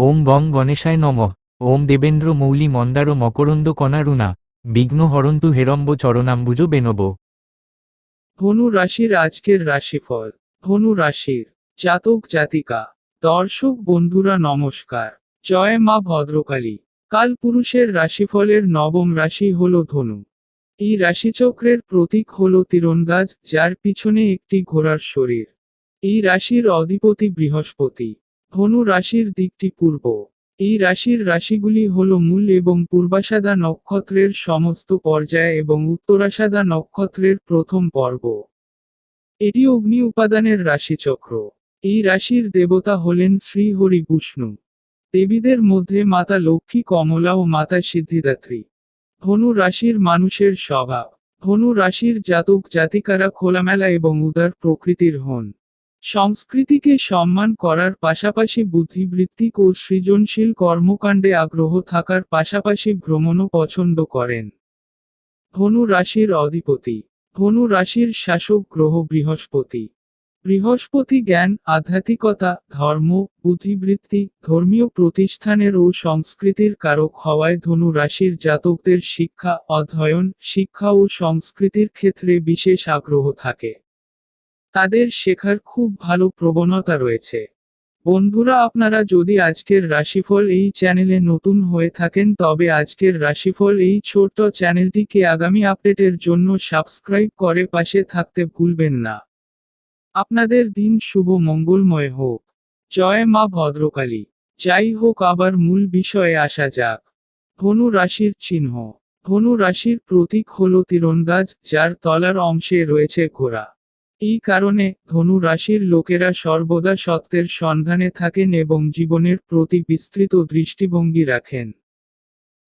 ওম গং গণেশায় নমঃ। ওম দেবেন্দ্র মৌলি মন্দার মকরন্দ কণারুণা বিঘ্ন হরন্তু হেরম্ব চরণাম্বুজ বেনব। ধনু রাশির আজকের রাশিফল। ধনু রাশির জাতক জাতিকা দর্শক বন্ধুরা নমস্কার। জয় মা ভদ্রকালী। কাল পুরুষের রাশিফলের নবম রাশি হল ধনু। এই রাশিচক্রের প্রতীক হল তীরন্দাজ, যার পিছনে একটি ঘোড়ার শরীর। এই রাশির অধিপতি বৃহস্পতি। ধনু রাশির দিকটি পূর্ব। এই রাশির রাশিগুলি হল মূল এবং পূর্বাষাঢ়া নক্ষত্রের সমস্ত পর্যায় এবং উত্তরাষাঢ়া নক্ষত্রের প্রথম পর্ব। এটি অগ্নি উপাদানের রাশিচক্র। এই রাশির দেবতা হলেন শ্রী হরি বিষ্ণু। দেবীদের মধ্যে মাতা লক্ষ্মী, কমলা ও মাতা সিদ্ধিদাত্রী। ধনু রাশির মানুষের স্বভাব। ধনু রাশির জাতক জাতিকারা খোলামেলা এবং উদার প্রকৃতির হন। সংস্কৃতিকে সম্মান করার পাশাপাশি বুদ্ধিবৃত্তিক ও সৃজনশীল কর্মকাণ্ডে আগ্রহ থাকার পাশাপাশি ভ্রমণও পছন্দ করেন। ধনু রাশির অধিপতি। ধনু রাশির শাসক গ্রহ বৃহস্পতি। বৃহস্পতি জ্ঞান, আধ্যাত্মিকতা, ধর্ম, বুদ্ধিবৃত্তি, ধর্মীয় প্রতিষ্ঠানের ও সংস্কৃতির কারক হওয়ায় ধনু রাশির জাতকদের শিক্ষা, অধ্যয়ন, শিক্ষা ও সংস্কৃতির ক্ষেত্রে বিশেষ আগ্রহ থাকে। তাদের শেখার খুব ভালো প্রবণতা রয়েছে। বন্ধুরা, আপনারা যদি আজকের রাশিফল এই চ্যানেলে নতুন হয়ে থাকেন তবে আজকের রাশিফল এই ছোট্ট চ্যানেলটিকে আগামী আপডেটের জন্য সাবস্ক্রাইব করে পাশে থাকতে ভুলবেন না। আপনাদের দিন শুভ মঙ্গলময় হোক। জয় মা ভদ্রকালী। যাই হোক, আবার মূল বিষয়ে আসা যাক। ধনু রাশির চিহ্ন। ধনু রাশির প্রতীক হল তীরন্দাজ, যার তলার অংশে রয়েছে ঘোড়া। এই কারণে ধনু রাশির লোকেরা সর্বদা সত্যের সন্ধানে থাকেন এবং জীবনের প্রতি বিস্তৃত দৃষ্টিভঙ্গি রাখেন।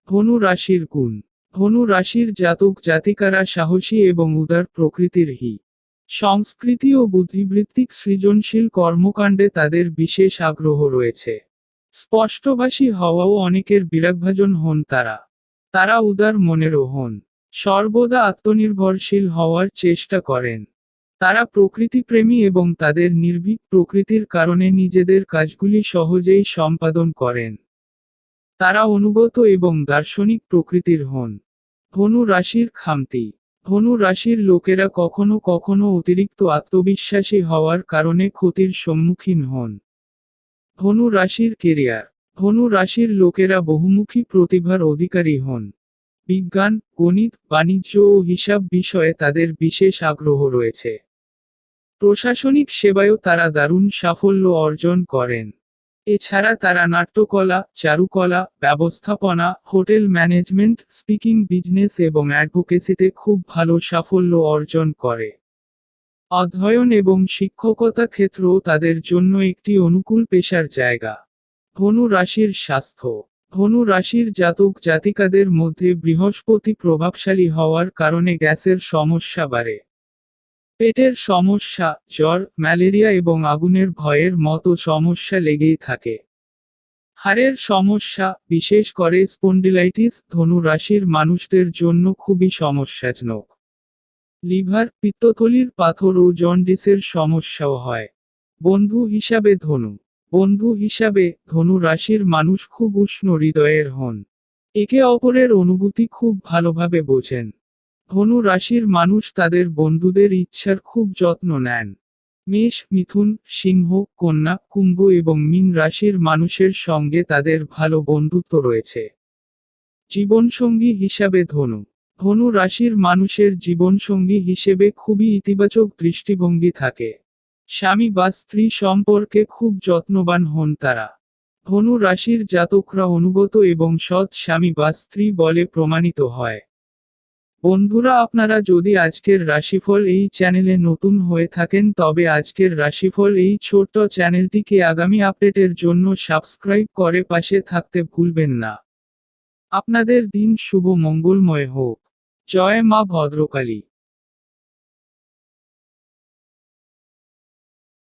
ধনু রাশির গুণ। ধনু রাশির জাতক জাতিকারা সাহসী এবং উদার প্রকৃতির সংস্কৃতি ও বুদ্ধিবৃত্তিক সৃজনশীল কর্মকাণ্ডে তাদের বিশেষ আগ্রহ রয়েছে। স্পষ্টভাষী হওয়াও অনেকের বিরাগভাজন হন তারা। তারা উদার মনেরও হন। সর্বদা আত্মনির্ভরশীল হওয়ার চেষ্টা করেন। তারা প্রকৃতিপ্রেমী এবং তাদের নির্ভীক প্রকৃতির কারণে নিজেদের কাজগুলি সহজেই সম্পাদন করেন। তারা অনুগত এবং দার্শনিক প্রকৃতির হন। ধনু রাশির খামতি। ধনু রাশির লোকেরা কখনো কখনো অতিরিক্ত আত্মবিশ্বাসী হওয়ার কারণে ক্ষতির সম্মুখীন হন। ধনু রাশির কেরিয়ার। ধনু রাশির লোকেরা বহুমুখী প্রতিভার অধিকারী হন। বিজ্ঞান, গণিত, বাণিজ্য ও হিসাব বিষয়ে তাদের বিশেষ আগ্রহ রয়েছে। প্রশাসনিক সেবায়ও তারা দারুণ সাফল্য অর্জন করেন। এছাড়া তারা নাট্যকলা, চারুকলা, ব্যবস্থাপনা, হোটেল ম্যানেজমেন্ট, স্পিকিং বিজনেস এবং অ্যাডভোকেসিতে খুব ভালো সাফল্য অর্জন করে। অধ্যয়ন এবং শিক্ষকতা ক্ষেত্রও তাদের জন্য একটি অনুকূল পেশার জায়গা। ধনু রাশির স্বাস্থ্য। ধনু রাশির জাতক জাতিকাদের মধ্যে বৃহস্পতি প্রভাবশালী হওয়ার কারণে গ্যাসের সমস্যা বাড়ে। পেটের সমস্যা, জ্বর, ম্যালেরিয়া এবং আগুনের ভয়ের মতো সমস্যা লেগেই থাকে। হাড়ের সমস্যা, বিশেষ করে স্পন্ডিলাইটিস, ধনু রাশির মানুষদের জন্য খুবই সমস্যাজনক। লিভার, পিত্তথলির পাথর ও জন্ডিসের সমস্যাও হয়। বন্ধু হিসাবে ধনু। বন্ধু হিসাবে ধনু রাশির মানুষ খুব উষ্ণ হৃদয়ের হন। একে অপরের অনুভূতি খুব ভালোভাবে বোঝেন। ধনু রাশির মানুষ তাদের বন্ধুদের ইচ্ছার খুব যত্ন নেন। মেষ, মিথুন, সিংহ, কন্যা, কুম্ভ এবং মীন রাশির মানুষের সঙ্গে তাদের ভালো বন্ধুত্ব রয়েছে। জীবনসঙ্গী হিসাবে ধনু। ধনু রাশির মানুষের জীবনসঙ্গী হিসেবে খুবই ইতিবাচক দৃষ্টিভঙ্গি থাকে। স্বামী বা স্ত্রী সম্পর্কে খুব যত্নবান হন তারা। ধনু রাশির জাতকরা অনুগত এবং সৎ স্বামী বা স্ত্রী বলে প্রমাণিত হয়। বন্ধুরা, আপনারা যদি আজকের রাশিফল এই চ্যানেলে নতুন হয়ে থাকেন তবে আজকের রাশিফল এই ছোট্ট চ্যানেলটিকে আগামী আপডেটের জন্য সাবস্ক্রাইব করে পাশে থাকতে ভুলবেন না। আপনাদের দিন শুভ মঙ্গলময় হোক। জয় মা ভদ্রকালী।